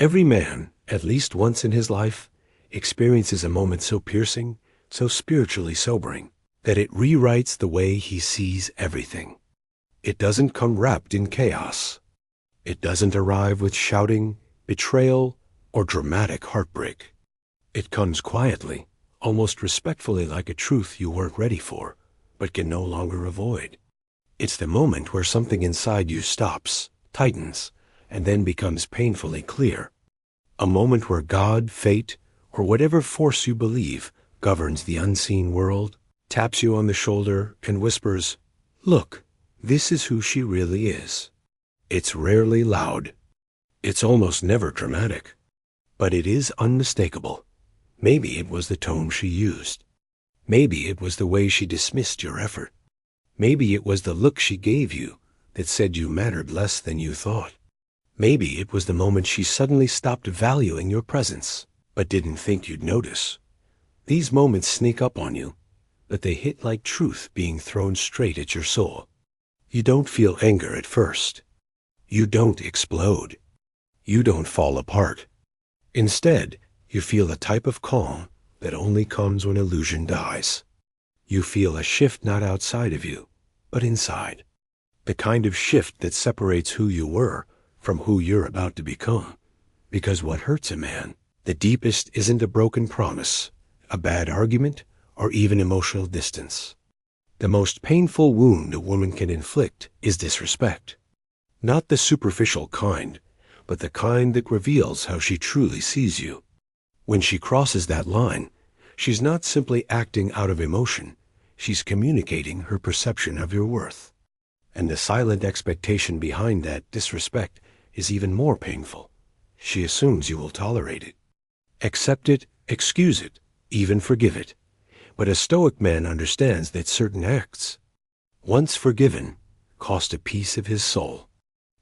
Every man, at least once in his life, experiences a moment so piercing, so spiritually sobering, that it rewrites the way he sees everything. It doesn't come wrapped in chaos. It doesn't arrive with shouting, betrayal, or dramatic heartbreak. It comes quietly, almost respectfully, like a truth you weren't ready for, but can no longer avoid. It's the moment where something inside you stops, tightens, and then becomes painfully clear. A moment where God, fate, or whatever force you believe governs the unseen world, taps you on the shoulder and whispers, "Look, this is who she really is." It's rarely loud. It's almost never dramatic. But it is unmistakable. Maybe it was the tone she used. Maybe it was the way she dismissed your effort. Maybe it was the look she gave you that said you mattered less than you thought. Maybe it was the moment she suddenly stopped valuing your presence, but didn't think you'd notice. These moments sneak up on you, but they hit like truth being thrown straight at your soul. You don't feel anger at first. You don't explode. You don't fall apart. Instead, you feel a type of calm that only comes when illusion dies. You feel a shift not outside of you, but inside. The kind of shift that separates who you were from who you're about to become. Because what hurts a man, the deepest, isn't a broken promise, a bad argument, or even emotional distance. The most painful wound a woman can inflict is disrespect. Not the superficial kind, but the kind that reveals how she truly sees you. When she crosses that line, she's not simply acting out of emotion, she's communicating her perception of your worth. And the silent expectation behind that disrespect is even more painful. She assumes you will tolerate it, accept it, excuse it, even forgive it. But a Stoic man understands that certain acts, once forgiven, cost a piece of his soul.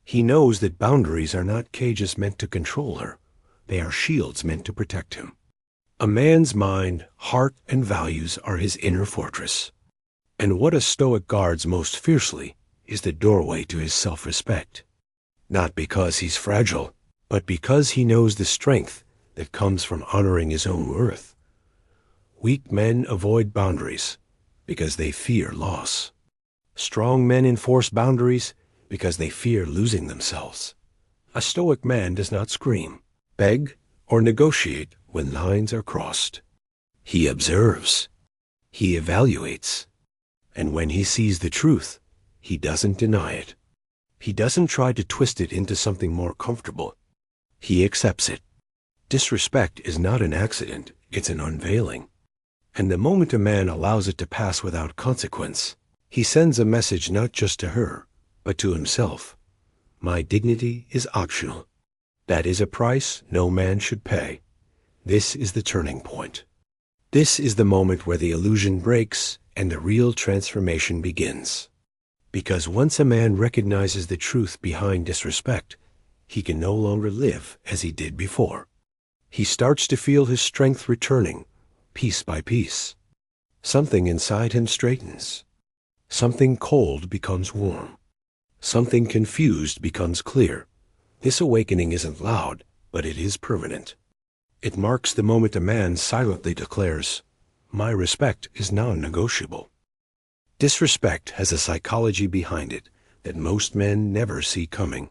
He knows that boundaries are not cages meant to control her. They are shields meant to protect him. A man's mind, heart, and values are his inner fortress. And what a Stoic guards most fiercely is the doorway to his self-respect. Not because he's fragile, but because he knows the strength that comes from honoring his own worth. Weak men avoid boundaries because they fear loss. Strong men enforce boundaries because they fear losing themselves. A Stoic man does not scream, beg, or negotiate when lines are crossed. He observes. He evaluates. And when he sees the truth, he doesn't deny it. He doesn't try to twist it into something more comfortable. He accepts it. Disrespect is not an accident, it's an unveiling. And the moment a man allows it to pass without consequence, he sends a message not just to her, but to himself. My dignity is optional. That is a price no man should pay. This is the turning point. This is the moment where the illusion breaks and the real transformation begins. Because once a man recognizes the truth behind disrespect, he can no longer live as he did before. He starts to feel his strength returning, piece by piece. Something inside him straightens. Something cold becomes warm. Something confused becomes clear. This awakening isn't loud, but it is permanent. It marks the moment a man silently declares, "My respect is non-negotiable." Disrespect has a psychology behind it that most men never see coming.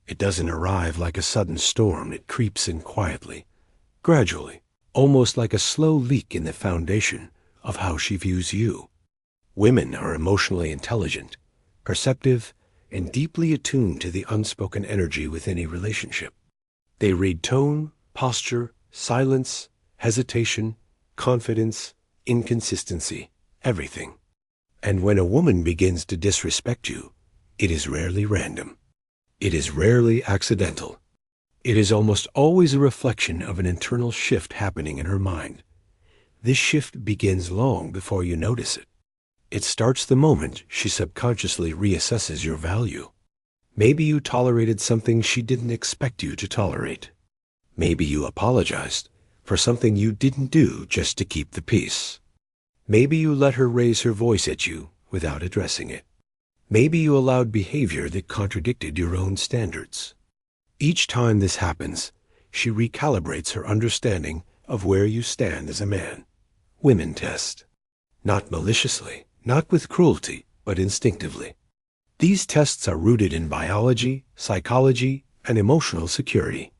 It doesn't arrive like a sudden storm. It creeps in quietly, gradually, almost like a slow leak in the foundation of how she views you. Women are emotionally intelligent, perceptive, and deeply attuned to the unspoken energy within a relationship. They read tone, posture, silence, hesitation, confidence, inconsistency, everything. And when a woman begins to disrespect you, it is rarely random. It is rarely accidental. It is almost always a reflection of an internal shift happening in her mind. This shift begins long before you notice it. It starts the moment she subconsciously reassesses your value. Maybe you tolerated something she didn't expect you to tolerate. Maybe you apologized for something you didn't do just to keep the peace. Maybe you let her raise her voice at you without addressing it. Maybe you allowed behavior that contradicted your own standards. Each time this happens, she recalibrates her understanding of where you stand as a man. Women test. Not maliciously, not with cruelty, but instinctively. These tests are rooted in biology, psychology, and emotional security.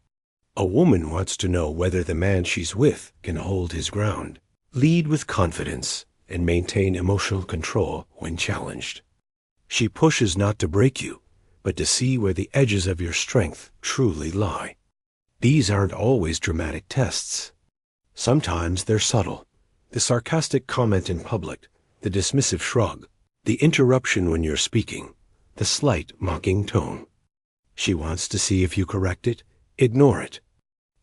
A woman wants to know whether the man she's with can hold his ground, lead with confidence, and maintain emotional control when challenged. She pushes not to break you, but to see where the edges of your strength truly lie. These aren't always dramatic tests. Sometimes they're subtle. The sarcastic comment in public, the dismissive shrug, the interruption when you're speaking, the slight mocking tone. She wants to see if you correct it, ignore it,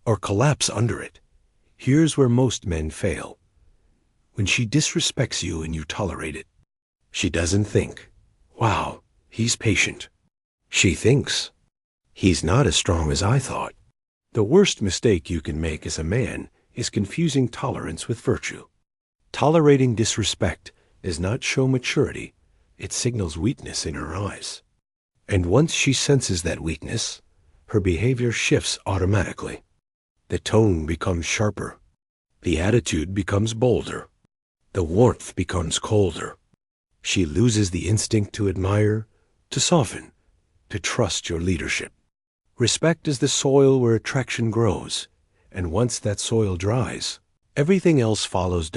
or collapse under it. Here's where most men fail. When she disrespects you and you tolerate it, she doesn't think, "Wow, he's patient." She thinks, "He's not as strong as I thought." The worst mistake you can make as a man is confusing tolerance with virtue. Tolerating disrespect does not show maturity, it signals weakness in her eyes. And once she senses that weakness, her behavior shifts automatically. The tone becomes sharper. The attitude becomes bolder. The warmth becomes colder. She loses the instinct to admire, to soften, to trust your leadership. Respect is the soil where attraction grows, and once that soil dries, everything else follows.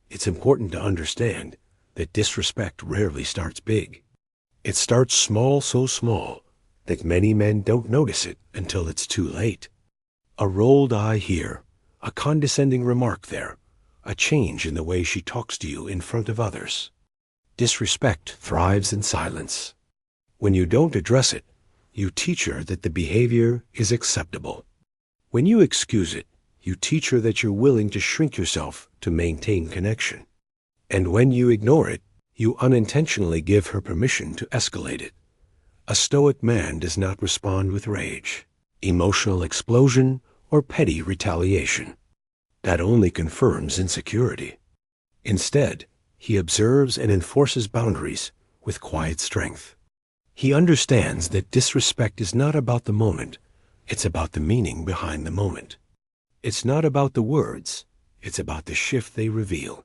It's important to understand that disrespect rarely starts big. It starts small, so small that many men don't notice it until it's too late. A rolled eye here, a condescending remark there, a change in the way she talks to you in front of others. Disrespect thrives in silence. When you don't address it, you teach her that the behavior is acceptable. When you excuse it, you teach her that you're willing to shrink yourself to maintain connection. And when you ignore it, you unintentionally give her permission to escalate it. A stoic man does not respond with rage, emotional explosion, or petty retaliation. That only confirms insecurity. Instead, he observes and enforces boundaries with quiet strength. He understands that disrespect is not about the moment, it's about the meaning behind the moment. It's not about the words, it's about the shift they reveal.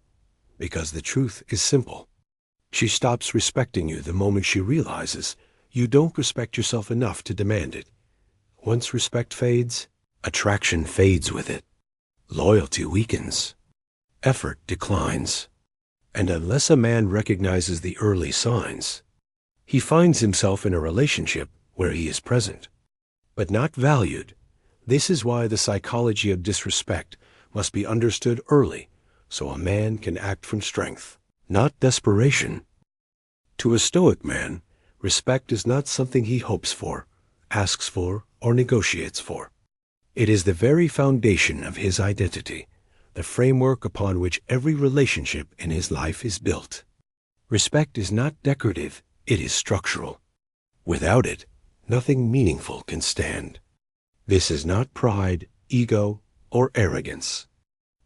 Because the truth is simple. She stops respecting you the moment she realizes you don't respect yourself enough to demand it. Once respect fades, attraction fades with it. Loyalty weakens. Effort declines. And unless a man recognizes the early signs, he finds himself in a relationship where he is present, but not valued. This is why the psychology of disrespect must be understood early, so a man can act from strength, not desperation. To a stoic man, respect is not something he hopes for, asks for, or negotiates for. It is the very foundation of his identity, the framework upon which every relationship in his life is built. Respect is not decorative, it is structural. Without it, nothing meaningful can stand. This is not pride, ego, or arrogance.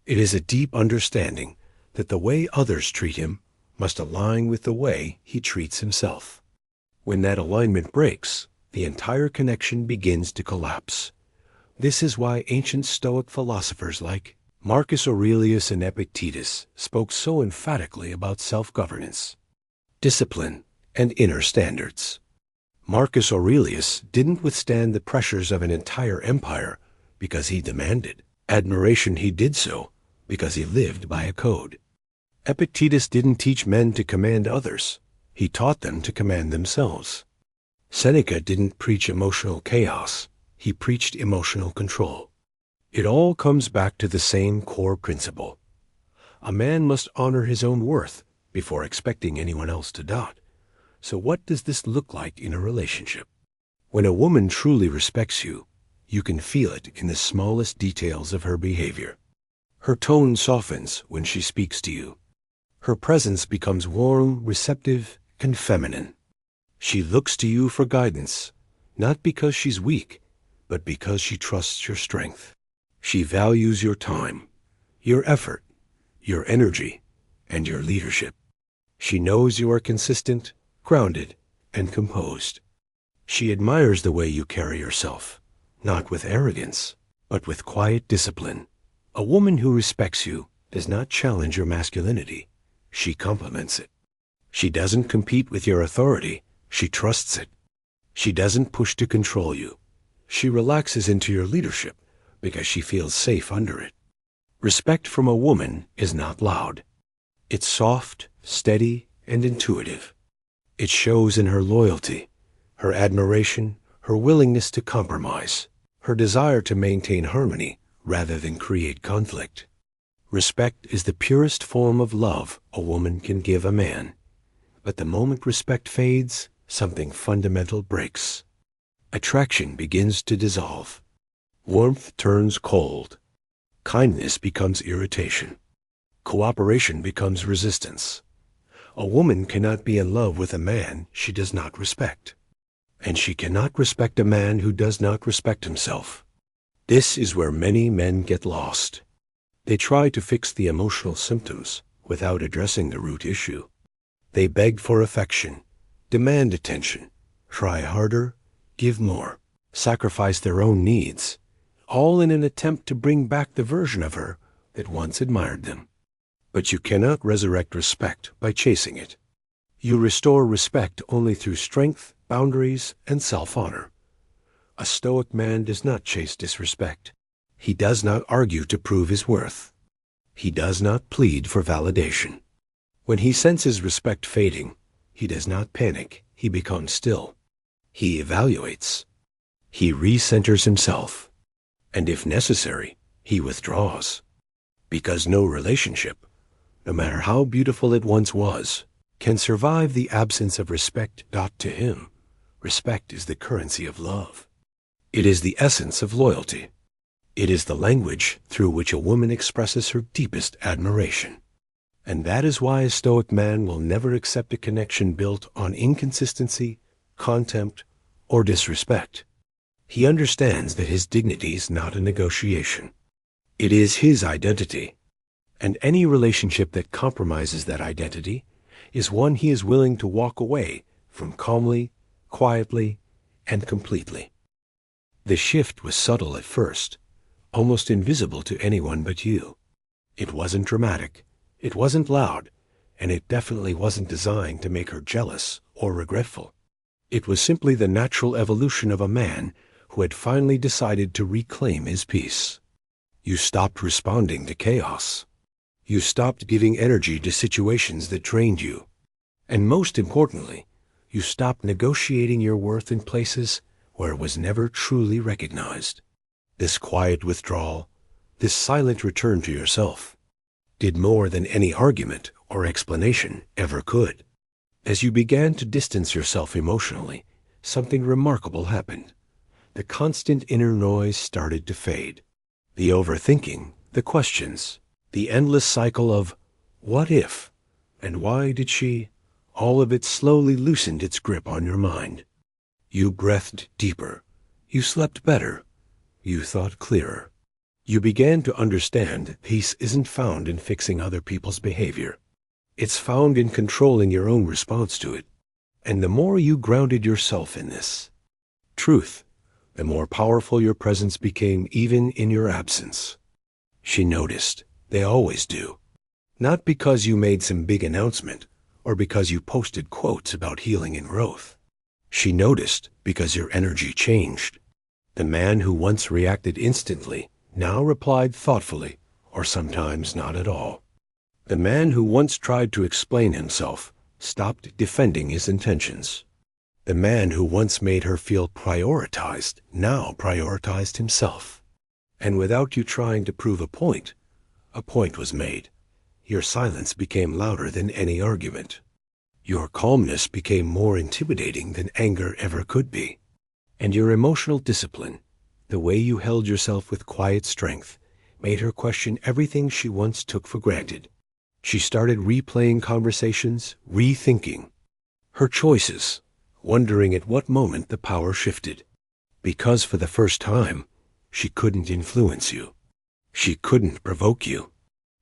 It is a deep understanding that the way others treat him must align with the way he treats himself. When that alignment breaks, the entire connection begins to collapse. This is why ancient Stoic philosophers like Marcus Aurelius and Epictetus spoke so emphatically about self-governance, discipline, and inner standards. Marcus Aurelius didn't withstand the pressures of an entire empire because he demanded. Admiration, he did so because he lived by a code. Epictetus didn't teach men to command others. He taught them to command themselves. Seneca didn't preach emotional chaos. He preached emotional control. It all comes back to the same core principle. A man must honor his own worth before expecting anyone else to. So what does this look like in a relationship? When a woman truly respects you, you can feel it in the smallest details of her behavior. Her tone softens when she speaks to you. Her presence becomes warm, receptive, and feminine. She looks to you for guidance, not because she's weak, but because she trusts your strength. She values your time, your effort, your energy, and your leadership. She knows you are consistent, grounded, and composed. She admires the way you carry yourself, not with arrogance, but with quiet discipline. A woman who respects you does not challenge your masculinity. She complements it. She doesn't compete with your authority. She trusts it. She doesn't push to control you. She relaxes into your leadership because she feels safe under it. Respect from a woman is not loud. It's soft, steady, and intuitive. It shows in her loyalty, her admiration, her willingness to compromise, her desire to maintain harmony rather than create conflict. Respect is the purest form of love a woman can give a man. But the moment respect fades, something fundamental breaks. Attraction begins to dissolve. Warmth turns cold. Kindness becomes irritation. Cooperation becomes resistance. A woman cannot be in love with a man she does not respect. And she cannot respect a man who does not respect himself. This is where many men get lost. They try to fix the emotional symptoms without addressing the root issue. They beg for affection, demand attention, try harder, give more, sacrifice their own needs, all in an attempt to bring back the version of her that once admired them. But you cannot resurrect respect by chasing it. You restore respect only through strength, boundaries, and self-honor. A Stoic man does not chase disrespect. He does not argue to prove his worth. He does not plead for validation. When he senses respect fading, he does not panic. He becomes still. He evaluates. He recenters himself. And if necessary, he withdraws. Because no relationship, no matter how beautiful it once was, can survive the absence of respect. To him, respect is the currency of love. It is the essence of loyalty. It is the language through which a woman expresses her deepest admiration. And that is why a Stoic man will never accept a connection built on inconsistency, contempt, or disrespect. He understands that his dignity is not a negotiation. It is his identity. And any relationship that compromises that identity is one he is willing to walk away from calmly, quietly, and completely. The shift was subtle at first, almost invisible to anyone but you. It wasn't dramatic, it wasn't loud, and it definitely wasn't designed to make her jealous or regretful. It was simply the natural evolution of a man who had finally decided to reclaim his peace. You stopped responding to chaos. You stopped giving energy to situations that drained you. And most importantly, you stopped negotiating your worth in places where it was never truly recognized. This quiet withdrawal, this silent return to yourself, did more than any argument or explanation ever could. As you began to distance yourself emotionally, something remarkable happened. The constant inner noise started to fade. The overthinking, the questions, the endless cycle of what if and why did she, all of it slowly loosened its grip on your mind. You breathed deeper. You slept better. You thought clearer. You began to understand that peace isn't found in fixing other people's behavior. It's found in controlling your own response to it. And the more you grounded yourself in this truth, the more powerful your presence became even in your absence. She noticed. They always do. Not because you made some big announcement or because you posted quotes about healing and growth. She noticed because your energy changed. The man who once reacted instantly now replied thoughtfully, or sometimes not at all. The man who once tried to explain himself stopped defending his intentions. The man who once made her feel prioritized now prioritized himself. And without you trying to prove a point was made. Your silence became louder than any argument. Your calmness became more intimidating than anger ever could be. And your emotional discipline, the way you held yourself with quiet strength, made her question everything she once took for granted. She started replaying conversations, rethinking her choices, wondering at what moment the power shifted. Because for the first time, she couldn't influence you. She couldn't provoke you.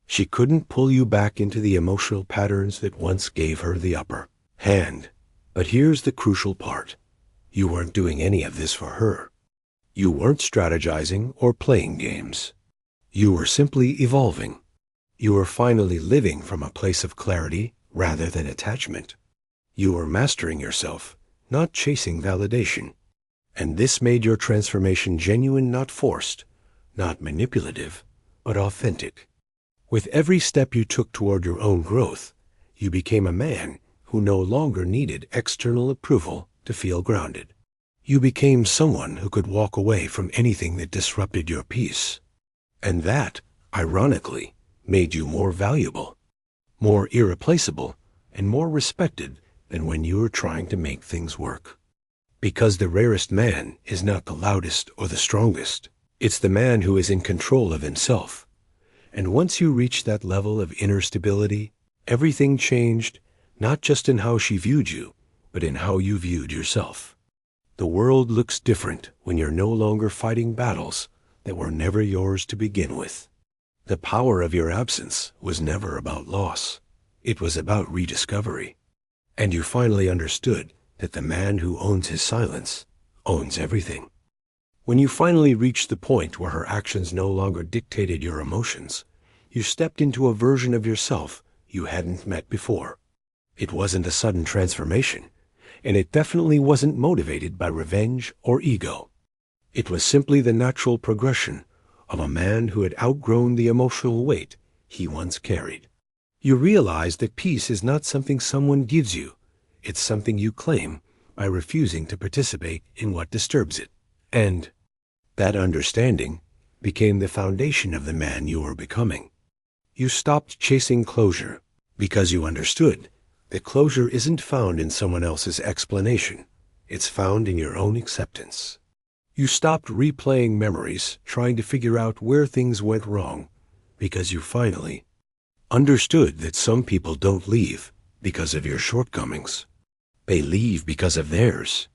She couldn't pull you back into the emotional patterns that once gave her the upper hand. But here's the crucial part. You weren't doing any of this for her. You weren't strategizing or playing games. You were simply evolving. You were finally living from a place of clarity rather than attachment. You were mastering yourself, not chasing validation. And this made your transformation genuine, not forced, not manipulative, but authentic. With every step you took toward your own growth, you became a man who no longer needed external approval to feel grounded. You became someone who could walk away from anything that disrupted your peace. And that, ironically, made you more valuable, more irreplaceable, and more respected than when you were trying to make things work. Because the rarest man is not the loudest or the strongest. It's the man who is in control of himself. And once you reach that level of inner stability, everything changed, not just in how she viewed you, but in how you viewed yourself. The world looks different when you're no longer fighting battles that were never yours to begin with. The power of your absence was never about loss. It was about rediscovery. And you finally understood that the man who owns his silence owns everything. When you finally reached the point where her actions no longer dictated your emotions, you stepped into a version of yourself you hadn't met before. It wasn't a sudden transformation, and it definitely wasn't motivated by revenge or ego. It was simply the natural progression of a man who had outgrown the emotional weight he once carried. You realize that peace is not something someone gives you. It's something you claim by refusing to participate in what disturbs it. And that understanding became the foundation of the man you were becoming. You stopped chasing closure because you understood that closure isn't found in someone else's explanation. It's found in your own acceptance. You stopped replaying memories, trying to figure out where things went wrong, because you finally understood that some people don't leave because of your shortcomings. They leave because of theirs.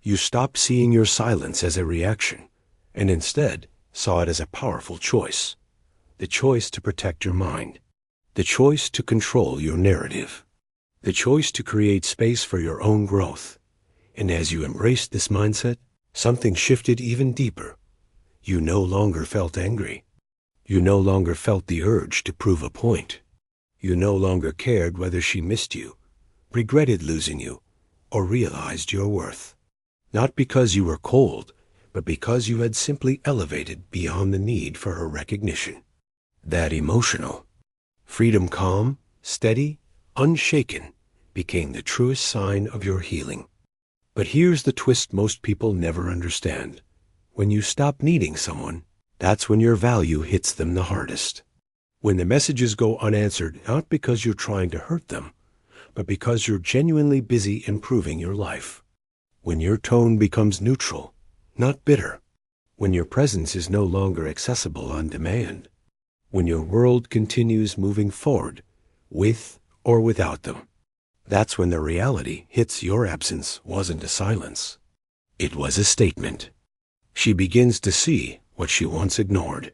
You stopped seeing your silence as a reaction, and instead saw it as a powerful choice. The choice to protect your mind. The choice to control your narrative. The choice to create space for your own growth. And as you embraced this mindset, something shifted even deeper. You no longer felt angry. You no longer felt the urge to prove a point. You no longer cared whether she missed you, regretted losing you, or realized your worth. Not because you were cold, but because you had simply elevated beyond the need for her recognition. That emotional freedom, calm, steady, unshaken, became the truest sign of your healing. But here's the twist most people never understand. When you stop needing someone, that's when your value hits them the hardest. When the messages go unanswered, not because you're trying to hurt them, but because you're genuinely busy improving your life. When your tone becomes neutral, not bitter. When your presence is no longer accessible on demand. When your world continues moving forward, with or without them. That's when the reality hits your absence wasn't a silence. It was a statement. She begins to see what she once ignored.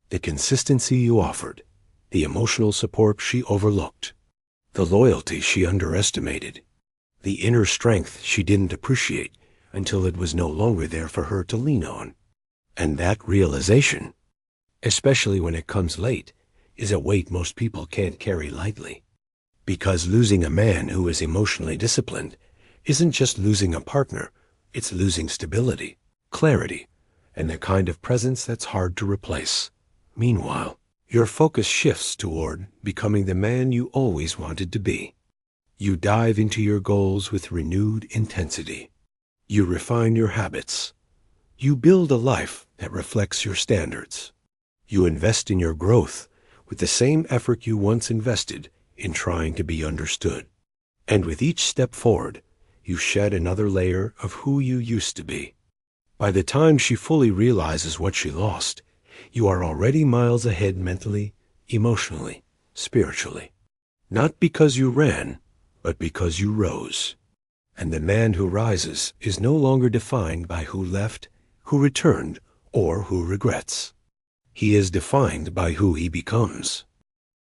The consistency you offered, the emotional support she overlooked, the loyalty she underestimated, the inner strength she didn't appreciate until it was no longer there for her to lean on. And that realization, especially when it comes late, is a weight most people can't carry lightly. Because losing a man who is emotionally disciplined isn't just losing a partner, it's losing stability, clarity, and the kind of presence that's hard to replace. Meanwhile, your focus shifts toward becoming the man you always wanted to be. You dive into your goals with renewed intensity. You refine your habits. You build a life that reflects your standards. You invest in your growth with the same effort you once invested in trying to be understood. And with each step forward, you shed another layer of who you used to be. By the time she fully realizes what she lost, you are already miles ahead mentally, emotionally, spiritually. Not because you ran, but because you rose. And the man who rises is no longer defined by who left, who returned, or who regrets. He is defined by who he becomes.